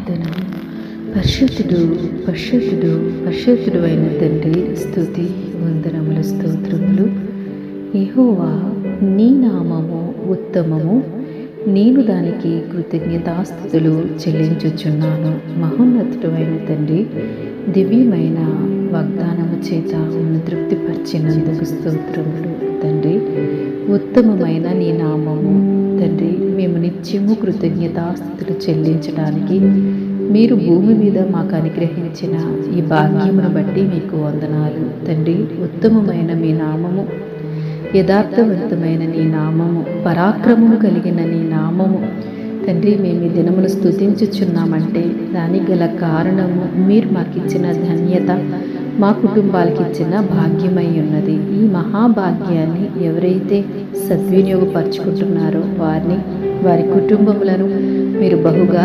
ప్రార్థన. పరిశుద్ధుడు పరిశుద్ధుడు పరిశుద్ధుడు అయిన తండ్రి, స్తుతి వందనములు స్తోత్రములు. యెహోవా, నీ నామము ఉత్తమము, నేను దానికి కృతజ్ఞతాస్తుతులు చెల్లించుచున్నాను. మహోన్నతుడు అయిన తండ్రి, దివ్యమైన వాగ్దానము చేత నన్ను తృప్తిపరిచినందుకు స్తోత్రములు తండ్రి. ఉత్తమమైన నీ నామము తండ్రి, మేము నిత్యము కృతజ్ఞతాస్తుతులు చెల్లించడానికి మీరు భూమి మీద మాకు అనుగ్రహించిన ఈ భాగ్యమును బట్టి మీకు వందనాలు తండ్రి. ఉత్తమమైన మీ నామము, యథార్థవంతమైన నీ నామము, పరాక్రమము కలిగిన నీ నామము తండ్రి, మేము ఈ దినమును స్తుతించుచున్నామంటే దానికి గల కారణము మీరు మాకిచ్చిన ధన్యత, మా కుటుంబాలకి ఇచ్చిన భాగ్యమై ఉన్నది. ఈ మహాభాగ్యాన్ని ఎవరైతే సద్వినియోగపరుచుకుంటున్నారో వారిని, వారి కుటుంబములను మీరు బహుగా